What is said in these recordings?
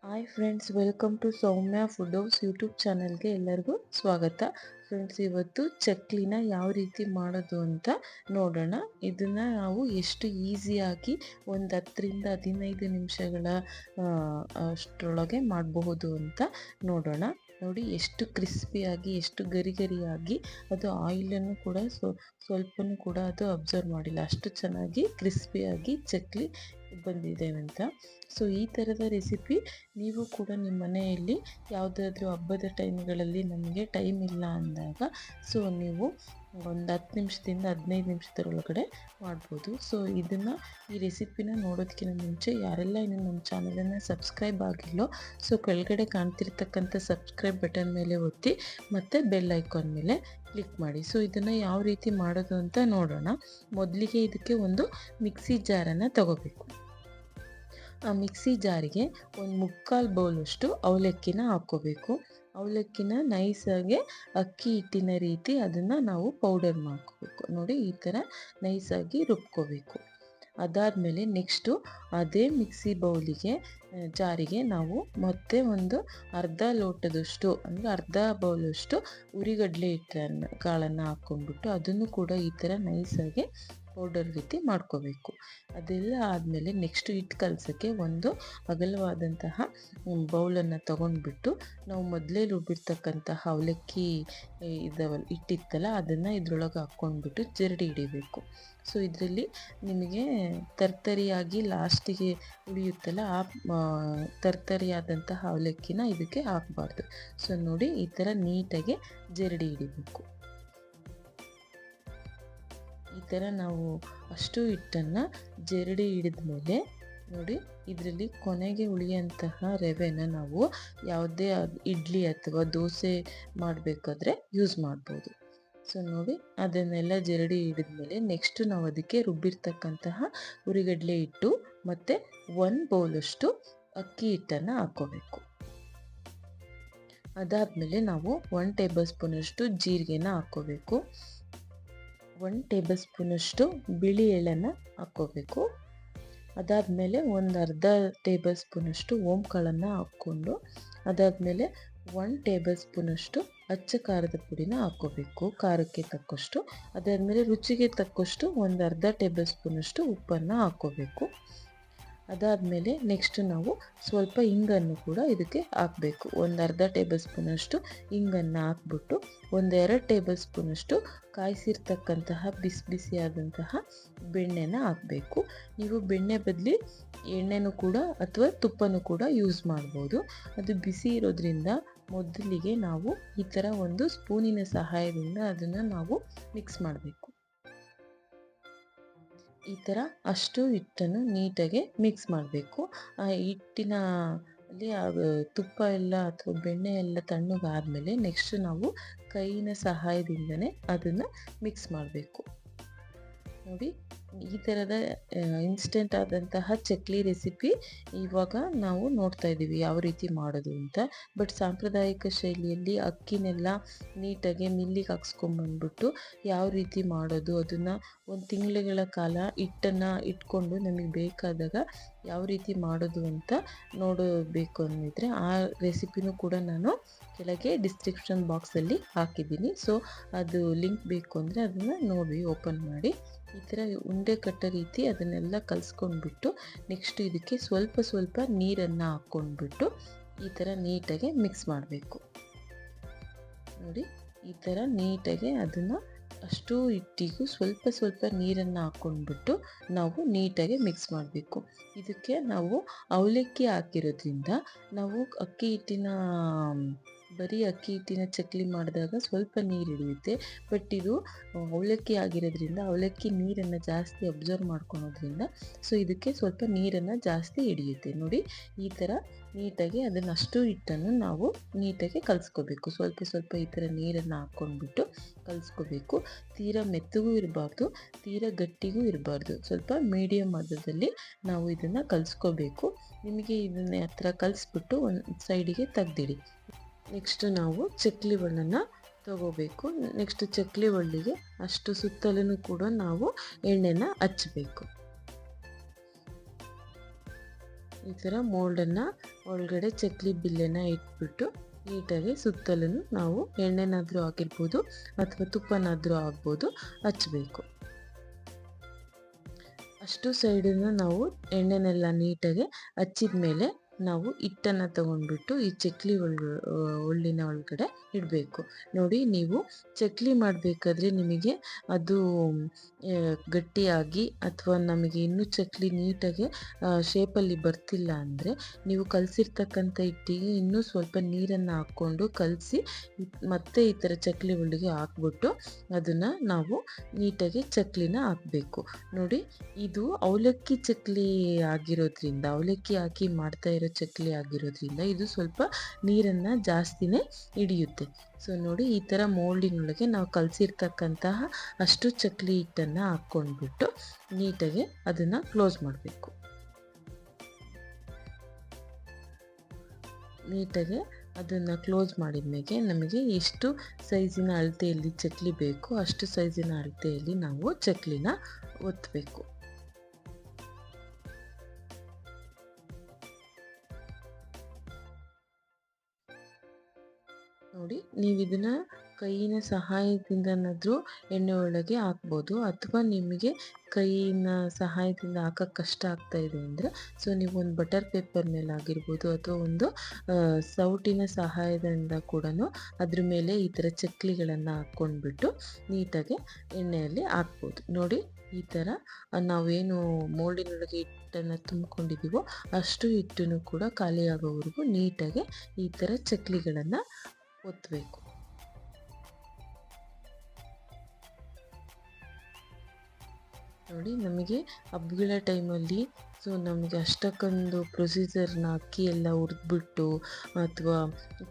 Hi friends, welcome to Soumya food house YouTube ಚಾನಲ್ಗೆ ಎಲ್ಲರಿಗೂ ಸ್ವಾಗತ. ಫ್ರೆಂಡ್ಸ್, ಇವತ್ತು ಚಕ್ಲಿನ ಯಾವ ರೀತಿ ಮಾಡೋದು ಅಂತ ನೋಡೋಣ. ಇದನ್ನು ನಾವು ಎಷ್ಟು ಈಸಿಯಾಗಿ ಒಂದು 10 ರಿಂದ 15 ನಿಮಿಷಗಳ ಅಷ್ಟರೊಳಗೆ ಮಾಡಬಹುದು ಅಂತ ನೋಡೋಣ. ನೋಡಿ, ಎಷ್ಟು ಕ್ರಿಸ್ಪಿಯಾಗಿ, ಎಷ್ಟು ಗರಿಗರಿಯಾಗಿ, ಅದು ಆಯಿಲನ್ನು ಕೂಡ ಸ್ವಲ್ಪನೂ ಕೂಡ ಅದು ಅಬ್ಸರ್ವ್ ಮಾಡಿಲ್ಲ, ಅಷ್ಟು ಚೆನ್ನಾಗಿ ಕ್ರಿಸ್ಪಿಯಾಗಿ ಚಕ್ಲಿ ಬಂದಿದೆ ಅಂತ. ಸೊ ಈ ಥರದ ರೆಸಿಪಿ ನೀವು ಕೂಡ ನಿಮ್ಮ ಮನೆಯಲ್ಲಿ ಯಾವುದಾದ್ರೂ ಹಬ್ಬದ ಟೈಮ್ಗಳಲ್ಲಿ ನಮಗೆ ಟೈಮ್ ಇಲ್ಲ ಅಂದಾಗ ಸೊ ನೀವು ಒಂದು 10 ನಿಮಿಷದಿಂದ 15 ನಿಮಿಷದೊಳಗಡೆ ಮಾಡ್ಬೋದು. ಸೊ ಈ ರೆಸಿಪಿನ ನೋಡೋದಕ್ಕಿಂತ ಮುಂಚೆ ಯಾರೆಲ್ಲ ಇನ್ನು ನಮ್ಮ ಚಾನಲನ್ನು ಸಬ್ಸ್ಕ್ರೈಬ್ ಆಗಿಲ್ಲೋ ಸೊ ಕೆಳಗಡೆ ಕಾಣ್ತಿರ್ತಕ್ಕಂಥ ಸಬ್ಸ್ಕ್ರೈಬ್ ಬಟನ್ ಮೇಲೆ ಒತ್ತಿ ಮತ್ತು ಬೆಲ್ ಐಕಾನ್ ಮೇಲೆ ಕ್ಲಿಕ್ ಮಾಡಿ. ಸೊ ಇದನ್ನು ಯಾವ ರೀತಿ ಮಾಡೋದು ಅಂತ ನೋಡೋಣ. ಮೊದಲಿಗೆ ಇದಕ್ಕೆ ಒಂದು ಮಿಕ್ಸಿ ಜಾರನ್ನು ತಗೋಬೇಕು. ಆ ಮಿಕ್ಸಿ ಜಾರಿಗೆ ಒಂದು 3/4 ಬೌಲಷ್ಟು ಅವಲಕ್ಕಿನ ಹಾಕ್ಕೋಬೇಕು. ಅವಲಕ್ಕಿನ ನೈಸಾಗಿ ಅಕ್ಕಿ ಹಿಟ್ಟಿನ ರೀತಿ ಅದನ್ನು ನಾವು ಪೌಡರ್ ಮಾಡ್ಕೋಬೇಕು. ನೋಡಿ, ಈ ಥರ ನೈಸಾಗಿ ರುಬ್ಕೋಬೇಕು. ಅದಾದಮೇಲೆ ನೆಕ್ಸ್ಟು ಅದೇ ಮಿಕ್ಸಿ ಜಾರಿಗೆ ನಾವು ಮತ್ತೆ ಒಂದು ಅರ್ಧ ಲೋಟದಷ್ಟು ಅಂದರೆ ಅರ್ಧ ಬೌಲಷ್ಟು ಉರಿಗಡಲೆ ಕಾಳನ್ನು ಹಾಕ್ಕೊಂಡ್ಬಿಟ್ಟು ಅದನ್ನು ಕೂಡ ಈ ಥರ ನೈಸಾಗಿ ಪೌಡರ್ ರೀತಿ ಮಾಡ್ಕೋಬೇಕು. ಅದೆಲ್ಲ ಆದಮೇಲೆ ನೆಕ್ಸ್ಟು ಹಿಟ್ಟು ಕಲಸೋಕ್ಕೆ ಒಂದು ಅಗಲವಾದಂತಹ ಬೌಲನ್ನು ತಗೊಂಡ್ಬಿಟ್ಟು ನಾವು ಮೊದಲೇ ರುಬ್ಬಿರ್ತಕ್ಕಂತಹ ಅವಲಕ್ಕಿ ಹಿಟ್ಟಿತ್ತಲ್ಲ ಅದನ್ನು ಇದ್ರೊಳಗೆ ಹಾಕ್ಕೊಂಡ್ಬಿಟ್ಟು ಜರಡಿ ಹಿಡಿಬೇಕು. ಸೊ ಇದರಲ್ಲಿ ನಿಮಗೆ ತರ್ತರಿಯಾಗಿ ಲಾಸ್ಟಿಗೆ ಉಳಿಯುತ್ತಲ್ಲ ಆ ತರ್ತರಿಯಾದಂತಹ ಅವಲಕ್ಕಿನ ಇದಕ್ಕೆ ಹಾಕಬಾರ್ದು. ಸೊ ನೋಡಿ, ಈ ಥರ ನೀಟಾಗಿ ಜರಡಿ ಹಿಡಿಬೇಕು. ಈ ಥರ ನಾವು ಅಷ್ಟು ಹಿಟ್ಟನ್ನು ಜರಡಿ ಹಿಡಿದ ಮೇಲೆ ನೋಡಿ, ಇದರಲ್ಲಿ ಕೊನೆಗೆ ಉಳಿಯುವಂತಹ ರವೆನ ನಾವು ಯಾವುದೇ ಇಡ್ಲಿ ಅಥವಾ ದೋಸೆ ಮಾಡಬೇಕಾದ್ರೆ ಯೂಸ್ ಮಾಡ್ಬೋದು. ಸೊ ನೋಡಿ, ಅದನ್ನೆಲ್ಲ ಜರಡಿ ಹಿಡಿದ್ಮೇಲೆ ನೆಕ್ಸ್ಟು ನಾವು ಅದಕ್ಕೆ ರುಬ್ಬಿರ್ತಕ್ಕಂತಹ ಉರಿಗಡಲೆ ಹಿಟ್ಟು ಮತ್ತು 1 ಬೌಲಷ್ಟು ಅಕ್ಕಿ ಹಿಟ್ಟನ್ನು ಹಾಕ್ಕೋಬೇಕು. ಅದಾದಮೇಲೆ ನಾವು 1 ಟೇಬಲ್ ಸ್ಪೂನಷ್ಟು ಜೀರಿಗೆನ ಹಾಕ್ಕೋಬೇಕು. 1 ಟೇಬಲ್ ಸ್ಪೂನಷ್ಟು ಬಿಳಿ ಎಳ್ಳನ್ನು ಹಾಕ್ಕೋಬೇಕು. ಅದಾದಮೇಲೆ ಒಂದು ಅರ್ಧ ಟೇಬಲ್ ಸ್ಪೂನಷ್ಟು ಓಂಕಾಳನ್ನು ಹಾಕ್ಕೊಂಡು ಅದಾದಮೇಲೆ 1 ಟೇಬಲ್ ಸ್ಪೂನಷ್ಟು ಅಚ್ಚ ಖಾರದ ಪುಡಿನ ಹಾಕ್ಕೋಬೇಕು, ಖಾರಕ್ಕೆ ತಕ್ಕಷ್ಟು. ಅದಾದಮೇಲೆ ರುಚಿಗೆ ತಕ್ಕಷ್ಟು ಒಂದು ಅರ್ಧ ಟೇಬಲ್ ಸ್ಪೂನಷ್ಟು ಉಪ್ಪನ್ನು ಹಾಕ್ಕೋಬೇಕು. ಅದಾದಮೇಲೆ ನೆಕ್ಸ್ಟ್ ನಾವು ಸ್ವಲ್ಪ ಹಿಂಗನ್ನು ಕೂಡ ಇದಕ್ಕೆ ಹಾಕಬೇಕು. ಒಂದು ಅರ್ಧ ಟೇಬಲ್ ಸ್ಪೂನಷ್ಟು ಹಿಂಗನ್ನು ಹಾಕ್ಬಿಟ್ಟು 1-2 ಟೇಬಲ್ ಸ್ಪೂನಷ್ಟು ಕಾಯಿಸಿರ್ತಕ್ಕಂತಹ ಬಿಸಿಯಾದಂತಹ ಬೆಣ್ಣೆನ ಹಾಕಬೇಕು. ನೀವು ಬೆಣ್ಣೆ ಬದಲಿ ಎಣ್ಣೆನೂ ಕೂಡ ಅಥವಾ ತುಪ್ಪನೂ ಕೂಡ ಯೂಸ್ ಮಾಡ್ಬೋದು. ಅದು ಬಿಸಿ ಇರೋದ್ರಿಂದ ಮೊದಲಿಗೆ ನಾವು ಈ ಥರ ಒಂದು ಸ್ಪೂನಿನ ಸಹಾಯದಿಂದ ಅದನ್ನು ನಾವು ಮಿಕ್ಸ್ ಮಾಡಬೇಕು. ಈ ಥರ ಅಷ್ಟು ಹಿಟ್ಟನ್ನು ನೀಟಾಗಿ ಮಿಕ್ಸ್ ಮಾಡಬೇಕು. ಆ ಹಿಟ್ಟಿನಲ್ಲಿ ತುಪ್ಪ ಎಲ್ಲ ಅಥವಾ ಬೆಣ್ಣೆ ಎಲ್ಲ ತಣ್ಣಗಾದ್ಮೇಲೆ ನೆಕ್ಸ್ಟ್ ನಾವು ಕೈಯಿನ ಸಹಾಯದಿಂದನೇ ಅದನ್ನು ಮಿಕ್ಸ್ ಮಾಡಬೇಕು. ನೋಡಿ, ಈ ಥರದ ಇನ್ಸ್ಟೆಂಟ್ ಆದಂತಹ ಚಕ್ಲಿ ರೆಸಿಪಿ ಇವಾಗ ನಾವು ನೋಡ್ತಾ ಇದ್ದೀವಿ ಯಾವ ರೀತಿ ಮಾಡೋದು ಅಂತ. ಬಟ್ ಸಾಂಪ್ರದಾಯಿಕ ಶೈಲಿಯಲ್ಲಿ ಅಕ್ಕಿನೆಲ್ಲ ನೀಟಾಗಿ ಮಿಲ್ಲಿಗೆ ಹಾಕ್ಸ್ಕೊಂಬಂದ್ಬಿಟ್ಟು ಯಾವ ರೀತಿ ಮಾಡೋದು, ಅದನ್ನು 1 ತಿಂಗಳುಗಳ ಕಾಲ ಹಿಟ್ಟನ್ನು ಇಟ್ಕೊಂಡು ನಮಗೆ ಬೇಕಾದಾಗ ಯಾವ ರೀತಿ ಮಾಡೋದು ಅಂತ ನೋಡಬೇಕು ಅಂದಿದ್ರೆ ಆ ರೆಸಿಪಿನೂ ಕೂಡ ನಾನು ಕೆಳಗೆ ಡಿಸ್ಕ್ರಿಪ್ಷನ್ ಬಾಕ್ಸಲ್ಲಿ ಹಾಕಿದ್ದೀನಿ. ಸೊ ಅದು ಲಿಂಕ್ ಬೇಕು ಅಂದರೆ ಅದನ್ನು ನೋಡಿ ಓಪನ್ ಮಾಡಿ. ಈ ಥರ ಉಂಡೆ ಕಟ್ಟೋ ರೀತಿ ಅದನ್ನೆಲ್ಲ ಕಲಿಸ್ಕೊಂಡ್ಬಿಟ್ಟು ನೆಕ್ಸ್ಟ್ ಇದಕ್ಕೆ ಸ್ವಲ್ಪ ನೀರನ್ನು ಹಾಕ್ಕೊಂಡ್ಬಿಟ್ಟು ಈ ಥರ ನೀಟಾಗಿ ಮಿಕ್ಸ್ ಮಾಡಬೇಕು. ನೋಡಿ, ಈ ಥರ ನೀಟಾಗಿ ಅದನ್ನು ಅಷ್ಟು ಹಿಟ್ಟಿಗೂ ಸ್ವಲ್ಪ ನೀರನ್ನು ಹಾಕ್ಕೊಂಡ್ಬಿಟ್ಟು ನಾವು ನೀಟಾಗಿ ಮಿಕ್ಸ್ ಮಾಡಬೇಕು. ಇದಕ್ಕೆ ನಾವು ಅವಲಕ್ಕಿ ಹಾಕಿರೋದ್ರಿಂದ ನಾವು ಬರೀ ಅಕ್ಕಿ ಹಿಟ್ಟಿನ ಚಕ್ಲಿ ಮಾಡಿದಾಗ ಸ್ವಲ್ಪ ನೀರು ಹಿಡಿಯುತ್ತೆ. ಬಟ್ ಇದು ಅವಲಕ್ಕಿ ಆಗಿರೋದ್ರಿಂದ ಅವಲಕ್ಕಿ ನೀರನ್ನು ಜಾಸ್ತಿ ಅಬ್ಸರ್ವ್ ಮಾಡ್ಕೊಳೋದ್ರಿಂದ ಸೊ ಇದಕ್ಕೆ ಸ್ವಲ್ಪ ನೀರನ್ನು ಜಾಸ್ತಿ ಹಿಡಿಯುತ್ತೆ. ನೋಡಿ, ಈ ಥರ ನೀಟಾಗಿ ಅಷ್ಟು ಹಿಟ್ಟನ್ನು ನಾವು ನೀಟಾಗಿ ಕಲಿಸ್ಕೋಬೇಕು. ಸ್ವಲ್ಪ ಈ ಥರ ನೀರನ್ನು ಹಾಕ್ಕೊಂಡ್ಬಿಟ್ಟು ಕಲಿಸ್ಕೋಬೇಕು. ತೀರಾ ಮೆತ್ತಗೂ ಇರಬಾರ್ದು, ತೀರಾ ಗಟ್ಟಿಗೂ ಇರಬಾರ್ದು, ಸ್ವಲ್ಪ ಮೀಡಿಯಮ್ ಹದದಲ್ಲಿ ನಾವು ಇದನ್ನು ಕಲಿಸ್ಕೋಬೇಕು. ನಿಮಗೆ ಇದನ್ನ ಆ ಥರ ಕಲಿಸ್ಬಿಟ್ಟು ಒಂದು ಸೈಡಿಗೆ ತೆಗ್ದಿಡಿ. ನೆಕ್ಸ್ಟ್ ನಾವು ಚಕ್ಲಿ ಒಳ್ಳನ್ನು ತಗೋಬೇಕು. ನೆಕ್ಸ್ಟ್ ಚಕ್ಲಿ ಒಳ್ಳಿಗೆ ಅಷ್ಟು ಸುತ್ತಲೂ ಕೂಡ ನಾವು ಎಣ್ಣೆನ ಹಚ್ಚಬೇಕು. ಈ ಥರ ಮೋಲ್ಡನ್ನು ಒಳಗಡೆ ಚಕ್ಲಿ ಬಿಲ್ಲೆನ ಇಟ್ಬಿಟ್ಟು ನೀಟಾಗಿ ಸುತ್ತಲೂ ನಾವು ಎಣ್ಣೆನಾದರೂ ಆಗಿರ್ಬೋದು ಅಥವಾ ತುಪ್ಪನಾದರೂ ಆಗ್ಬೋದು ಹಚ್ಚಬೇಕು. ಅಷ್ಟು ಸೈಡನ್ನು ನಾವು ಎಣ್ಣೆನೆಲ್ಲ ನೀಟಾಗಿ ಹಚ್ಚಿದ ಮೇಲೆ ನಾವು ಹಿಟ್ಟನ್ನು ತಗೊಂಡ್ಬಿಟ್ಟು ಈ ಚಕ್ಲಿ ಒಳ್ಳಿನ ಒಳಗಡೆ ಇಡಬೇಕು. ನೋಡಿ, ನೀವು ಚಕ್ಲಿ ಮಾಡಬೇಕಾದ್ರೆ ನಿಮಗೆ ಅದು ಗಟ್ಟಿಯಾಗಿ ಅಥವಾ ನಮಗೆ ಇನ್ನೂ ಚಕ್ಲಿ ನೀಟಾಗಿ ಶೇಪಲ್ಲಿ ಬರ್ತಿಲ್ಲ ಅಂದರೆ ನೀವು ಕಲಸಿರ್ತಕ್ಕಂಥ ಹಿಟ್ಟಿಗೆ ಇನ್ನೂ ಸ್ವಲ್ಪ ನೀರನ್ನು ಹಾಕ್ಕೊಂಡು ಕಲಸಿ ಮತ್ತೆ ಈ ಥರ ಚಕ್ಲಿ ಒಳ್ಳಿಗೆ ಹಾಕ್ಬಿಟ್ಟು ಅದನ್ನು ನಾವು ನೀಟಾಗಿ ಚಕ್ಲಿನ ಹಾಕಬೇಕು. ನೋಡಿ, ಇದು ಅವಲಕ್ಕಿ ಚಕ್ಲಿ ಆಗಿರೋದ್ರಿಂದ, ಅವಲಕ್ಕಿ ಹಾಕಿ ಮಾಡ್ತಾ ಇರೋ ಚಕ್ಲಿ ಆಗಿರೋದ್ರಿಂದ ಇದು ಸ್ವಲ್ಪ ನೀರನ್ನು ಜಾಸ್ತಿನೇ ಹಿಡಿಯುತ್ತೆ. ಸೊ ನೋಡಿ, ಈ ಥರ ಮೋಲ್ಡಿನೊಳಗೆ ನಾವು ಕಲಸಿರ್ತಕ್ಕಂತಹ ಅಷ್ಟು ಚಕ್ಲಿ ಹಿಟ್ಟನ್ನು ಹಾಕ್ಕೊಂಡ್ಬಿಟ್ಟು ನೀಟಾಗಿ ಅದನ್ನು ಕ್ಲೋಸ್ ಮಾಡಬೇಕು. ನೀಟಾಗಿ ಅದನ್ನು ಕ್ಲೋಸ್ ಮಾಡಿದ ಮೇಲೆ ನಮಗೆ ಎಷ್ಟು ಸೈಜಿನ ಅಳತೆಯಲ್ಲಿ ಚಕ್ಲಿ ಬೇಕು ಅಷ್ಟು ಸೈಜಿನ ಅಳತೆಯಲ್ಲಿ ನಾವು ಚಕ್ಲಿನ ಒತ್ತಬೇಕು. ನೋಡಿ, ನೀವು ಇದನ್ನು ಕೈಯಿನ ಸಹಾಯದಿಂದನಾದರೂ ಎಣ್ಣೆ ಒಳಗೆ ಹಾಕ್ಬೋದು, ಅಥವಾ ನಿಮಗೆ ಕೈಯಿನ ಸಹಾಯದಿಂದ ಹಾಕೋಕ್ಕೆ ಕಷ್ಟ ಆಗ್ತಾ ಇದೆ ಅಂದರೆ ಸೊ ನೀವು ಒಂದು ಬಟರ್ ಪೇಪರ್ ಮೇಲೆ ಆಗಿರ್ಬೋದು ಅಥವಾ ಒಂದು ಸೌಟಿನ ಸಹಾಯದಿಂದ ಕೂಡ ಅದ್ರ ಮೇಲೆ ಈ ಥರ ಚಕ್ಲಿಗಳನ್ನು ಹಾಕ್ಕೊಂಡ್ಬಿಟ್ಟು ನೀಟಾಗಿ ಎಣ್ಣೆಯಲ್ಲಿ ಹಾಕ್ಬೋದು. ನೋಡಿ, ಈ ಥರ ನಾವೇನು ಮೋಲ್ಡಿನೊಳಗೆ ಹಿಟ್ಟನ್ನು ತುಂಬಿಕೊಂಡಿದ್ದೀವೋ ಅಷ್ಟು ಹಿಟ್ಟನ್ನು ಕೂಡ ಖಾಲಿ ಆಗೋವರೆಗೂ ನೀಟಾಗಿ ಈ ಥರ ಚಕ್ಲಿಗಳನ್ನು ಒತ್ತಬೇಕು. ನೋಡಿ, ನಮಗೆ ಹಬ್ಬಗಳ ಟೈಮಲ್ಲಿ ಸೊ ನಮಗೆ ಅಷ್ಟಕ್ಕೊಂದು ಪ್ರೊಸೀಜರ್ನ ಅಕ್ಕಿ ಎಲ್ಲ ಹುರಿದ್ಬಿಟ್ಟು ಅಥವಾ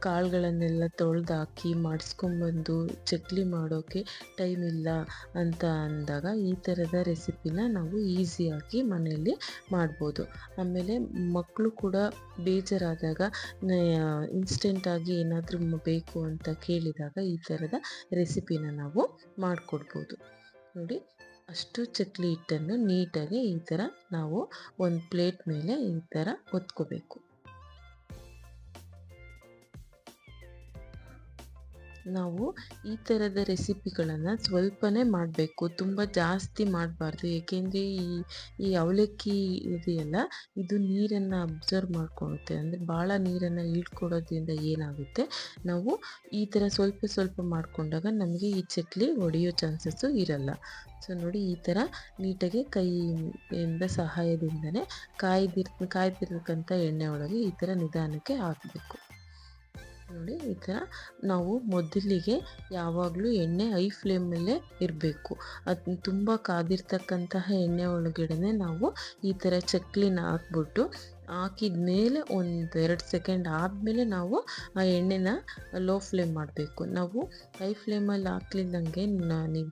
ಕಾಳುಗಳನ್ನೆಲ್ಲ ತೊಳೆದು ಹಾಕಿ ಮಾಡಿಸ್ಕೊಂಬಂದು ಚಕ್ಲಿ ಮಾಡೋಕ್ಕೆ ಟೈಮ್ ಇಲ್ಲ ಅಂತ ಅಂದಾಗ ಈ ಥರದ ರೆಸಿಪಿನ ನಾವು ಈಸಿಯಾಗಿ ಮನೆಯಲ್ಲಿ ಮಾಡ್ಬೋದು. ಆಮೇಲೆ ಮಕ್ಕಳು ಕೂಡ ಬೇಜಾರಾದಾಗ ಇನ್ಸ್ಟೆಂಟಾಗಿ ಏನಾದರೂ ಬೇಕು ಅಂತ ಕೇಳಿದಾಗ ಈ ಥರದ ರೆಸಿಪಿನ ನಾವು ಮಾಡಿಕೊಡ್ಬೋದು. ನೋಡಿ, ಅಷ್ಟು ಚಕ್ಲಿ ಹಿಟ್ಟನ್ನು ನೀಟಾಗಿ ಈ ಥರ ನಾವು ಒಂದು ಪ್ಲೇಟ್ ಮೇಲೆ ಈ ಥರ ಒತ್ಕೋಬೇಕು. ನಾವು ಈ ಥರದ ರೆಸಿಪಿಗಳನ್ನು ಸ್ವಲ್ಪನೇ ಮಾಡಬೇಕು, ತುಂಬ ಜಾಸ್ತಿ ಮಾಡಬಾರ್ದು. ಏಕೆಂದರೆ ಈ ಅವಲಕ್ಕಿ ಇದೆಯಲ್ಲ, ಇದು ನೀರನ್ನು ಅಬ್ಸರ್ವ್ ಮಾಡ್ಕೊಳುತ್ತೆ. ಅಂದರೆ ಭಾಳ ನೀರನ್ನು ಇಳ್ಕೊಡೋದ್ರಿಂದ ಏನಾಗುತ್ತೆ, ನಾವು ಈ ಥರ ಸ್ವಲ್ಪ ಸ್ವಲ್ಪ ಮಾಡಿಕೊಂಡಾಗ ನಮಗೆ ಈ ಚಕ್ಲಿ ಒಡೆಯೋ ಚಾನ್ಸಸ್ಸು ಇರಲ್ಲ. ಸೊ ನೋಡಿ, ಈ ಥರ ನೀಟಾಗಿ ಕೈಯಿಂದ ಸಹಾಯದಿಂದನೇ ಕಾಯ್ದಿರ್ತಕ್ಕಂಥ ಎಣ್ಣೆ ಒಳಗೆ ಈ ಥರ ನಿಧಾನಕ್ಕೆ ಹಾಕಬೇಕು. ನೋಡಿ, ಈ ಥರ ನಾವು ಮೊದಲಿಗೆ ಯಾವಾಗಲೂ ಎಣ್ಣೆ ಹೈ ಫ್ಲೇಮಲ್ಲೇ ಇರಬೇಕು. ಅದು ತುಂಬ ಕಾದಿರ್ತಕ್ಕಂತಹ ಎಣ್ಣೆ ಒಳಗಡೆ ನಾವು ಈ ಥರ ಚಕ್ಲಿನ ಹಾಕ್ಬಿಟ್ಟು ಹಾಕಿದ ಮೇಲೆ 1-2 ಸೆಕೆಂಡ್ ಆದಮೇಲೆ ನಾವು ಆ ಎಣ್ಣೆನ ಲೋ ಫ್ಲೇಮ್ ಮಾಡಬೇಕು. ನಾವು ಹೈ ಫ್ಲೇಮಲ್ಲಿ ಹಾಕ್ಲಿಲ್ಲಂಗೆ ನೀವು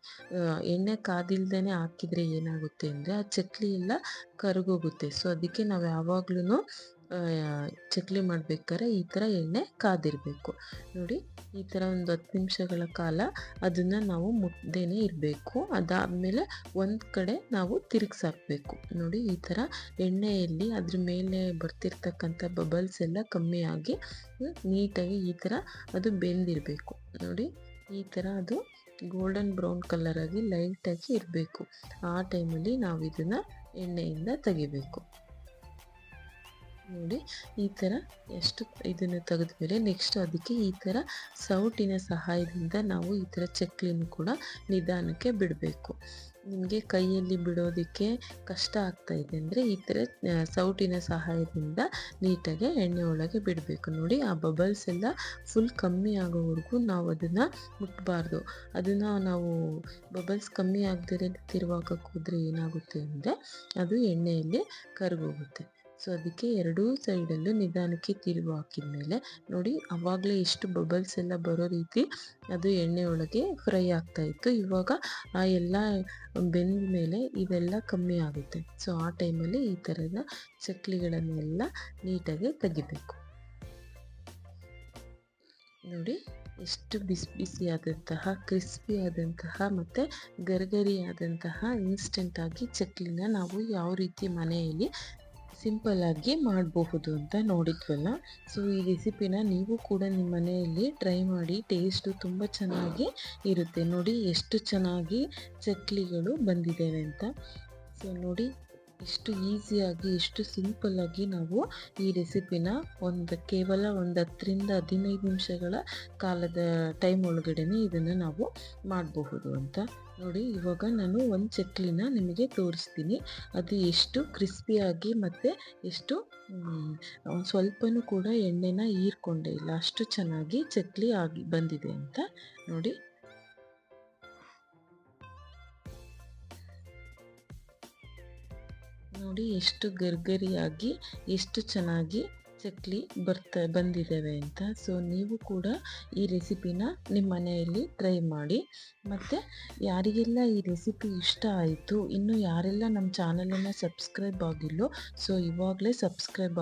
ಎಣ್ಣೆ ಕಾದಿಲ್ದೇ ಹಾಕಿದರೆ ಏನಾಗುತ್ತೆ ಅಂದರೆ ಆ ಚಕ್ಲಿ ಎಲ್ಲ ಕರಗೋಗುತ್ತೆ. ಸೊ ಅದಕ್ಕೆ ನಾವು ಯಾವಾಗ್ಲೂ ಚಕ್ಲಿ ಮಾಡಬೇಕಾದ್ರೆ ಈ ಥರ ಎಣ್ಣೆ ಕಾದಿರಬೇಕು. ನೋಡಿ, ಈ ಥರ ಒಂದು 10 ನಿಮಿಷಗಳ ಕಾಲ ಅದನ್ನು ನಾವು ಮುಟ್ದೇನೆ ಇರಬೇಕು. ಅದಾದಮೇಲೆ ಒಂದು ಕಡೆ ನಾವು ತಿರುಗಿಸಾಕಬೇಕು. ನೋಡಿ, ಈ ಥರ ಎಣ್ಣೆಯಲ್ಲಿ ಅದ್ರ ಮೇಲೆ ಬರ್ತಿರ್ತಕ್ಕಂಥ ಬಬಲ್ಸ್ ಎಲ್ಲ ಕಮ್ಮಿಯಾಗಿ ನೀಟಾಗಿ ಈ ಥರ ಅದು ಬೆಂದಿರಬೇಕು. ನೋಡಿ, ಈ ಥರ ಅದು ಗೋಲ್ಡನ್ ಬ್ರೌನ್ ಕಲರಾಗಿ ಲೈಟಾಗಿ ಇರಬೇಕು. ಆ ಟೈಮಲ್ಲಿ ನಾವು ಇದನ್ನು ಎಣ್ಣೆಯಿಂದ ತೆಗಿಬೇಕು. ನೋಡಿ, ಈ ಥರ ಎಷ್ಟು ಇದನ್ನು ತೆಗೆದ್ಮೇಲೆ ನೆಕ್ಸ್ಟ್ ಅದಕ್ಕೆ ಈ ಥರ ಸೌಟಿನ ಸಹಾಯದಿಂದ ನಾವು ಈ ಥರ ಚಕ್ಲಿನೂ ಕೂಡ ನಿಧಾನಕ್ಕೆ ಬಿಡಬೇಕು. ನಿಮಗೆ ಕೈಯಲ್ಲಿ ಬಿಡೋದಕ್ಕೆ ಕಷ್ಟ ಆಗ್ತಾ ಇದೆ ಅಂದರೆ ಈ ಥರ ಸೌಟಿನ ಸಹಾಯದಿಂದ ನೀಟಾಗಿ ಎಣ್ಣೆ ಒಳಗೆ ಬಿಡಬೇಕು. ನೋಡಿ, ಆ ಬಬಲ್ಸ್ ಎಲ್ಲ ಫುಲ್ ಕಮ್ಮಿ ಆಗೋವರೆಗೂ ನಾವು ಅದನ್ನು ಮುಟ್ಟಬಾರ್ದು. ಅದನ್ನು ನಾವು ಬಬಲ್ಸ್ ಕಮ್ಮಿ ಆಗದೇ ತಿರುವಾಕಕ್ಕೆ ಹೋದರೆ ಏನಾಗುತ್ತೆ ಅಂದರೆ ಅದು ಎಣ್ಣೆಯಲ್ಲಿ ಕರಗೋಗುತ್ತೆ. ಸೊ ಅದಕ್ಕೆ ಎರಡೂ ಸೈಡಲ್ಲೂ ನಿಧಾನಕ್ಕೆ ತಿರುವು ಹಾಕಿದ ಮೇಲೆ ನೋಡಿ, ಆವಾಗಲೇ ಎಷ್ಟು ಬಬಲ್ಸ್ ಎಲ್ಲ ಬರೋ ರೀತಿ ಅದು ಎಣ್ಣೆ ಒಳಗೆ ಫ್ರೈ ಆಗ್ತಾಯಿತ್ತು. ಇವಾಗ ಆ ಎಲ್ಲ ಬೆಂದ ಮೇಲೆ ಇವೆಲ್ಲ ಕಮ್ಮಿ ಆಗುತ್ತೆ. ಸೊ ಆ ಟೈಮಲ್ಲಿ ಈ ಥರದ ಚಕ್ಲಿಗಳನ್ನೆಲ್ಲ ನೀಟಾಗಿ ತೆಗಿಬೇಕು. ನೋಡಿ, ಎಷ್ಟು ಬಿಸಿ ಬಿಸಿಯಾದಂತಹ ಕ್ರಿಸ್ಪಿಯಾದಂತಹ ಮತ್ತು ಗರಿಗರಿಯಾದಂತಹ ಇನ್ಸ್ಟೆಂಟಾಗಿ ಚಕ್ಲಿನ ನಾವು ಯಾವ ರೀತಿ ಮನೆಯಲ್ಲಿ ಸಿಂಪಲ್ಲಾಗಿ ಮಾಡಬಹುದು ಅಂತ ನೋಡಿದ್ವಲ್ಲ. ಸೊ ಈ ರೆಸಿಪಿನ ನೀವು ಕೂಡ ನಿಮ್ಮ ಮನೆಯಲ್ಲಿ ಟ್ರೈ ಮಾಡಿ. ಟೇಸ್ಟು ತುಂಬ ಚೆನ್ನಾಗಿ ಇರುತ್ತೆ. ನೋಡಿ ಎಷ್ಟು ಚೆನ್ನಾಗಿ ಚಕ್ಲಿಗಳು ಬಂದಿದ್ದಾವೆ ಅಂತ. ಸೊ ನೋಡಿ ಎಷ್ಟು ಈಸಿಯಾಗಿ, ಎಷ್ಟು ಸಿಂಪಲ್ಲಾಗಿ ನಾವು ಈ ರೆಸಿಪಿನ ಕೇವಲ ಒಂದು 10ರಿಂದ 15 ನಿಮಿಷಗಳ ಕಾಲದ ಟೈಮ್ ಒಳಗಡೆ ಇದನ್ನು ನಾವು ಮಾಡಬಹುದು ಅಂತ. ನೋಡಿ ಇವಾಗ ನಾನು ಒಂದು ಚಕ್ಲಿನ ನಿಮಗೆ ತೋರಿಸ್ತೀನಿ. ಅದು ಎಷ್ಟು ಕ್ರಿಸ್ಪಿಯಾಗಿ ಮತ್ತು ಎಷ್ಟು ಸ್ವಲ್ಪನೂ ಕೂಡ ಎಣ್ಣೆನ ಹೀರ್ಕೊಂಡೇ ಇಲ್ಲ, ಅಷ್ಟು ಚೆನ್ನಾಗಿ ಚಕ್ಲಿ ಆಗಿ ಬಂದಿದೆ ಅಂತ. ನೋಡಿ ಎಷ್ಟು ಗರ್ಗರಿಯಾಗಿ, ಎಷ್ಟು ಚೆನ್ನಾಗಿ ಚಕ್ಲಿ ಬಂದಿದ್ದಾವೆ ಅಂತ. ಸೊ ನೀವು ಕೂಡ ಈ ರೆಸಿಪಿನ ನಿಮ್ಮ ಮನೆಯಲ್ಲಿ ಟ್ರೈ ಮಾಡಿ. ಮತ್ತು ಯಾರಿಗೆಲ್ಲ ಈ ರೆಸಿಪಿ ಇಷ್ಟ ಆಯಿತು, ಇನ್ನು ಯಾರೆಲ್ಲ ನಮ್ಮ ಚಾನಲನ್ನು ಸಬ್ಸ್ಕ್ರೈಬ್ ಆಗಿಲ್ಲೋ, ಸೊ ಇವಾಗಲೇ ಸಬ್ಸ್ಕ್ರೈಬ್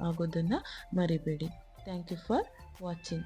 ಆಗೋದನ್ನು ಮರಿಬೇಡಿ. Thank you for watching.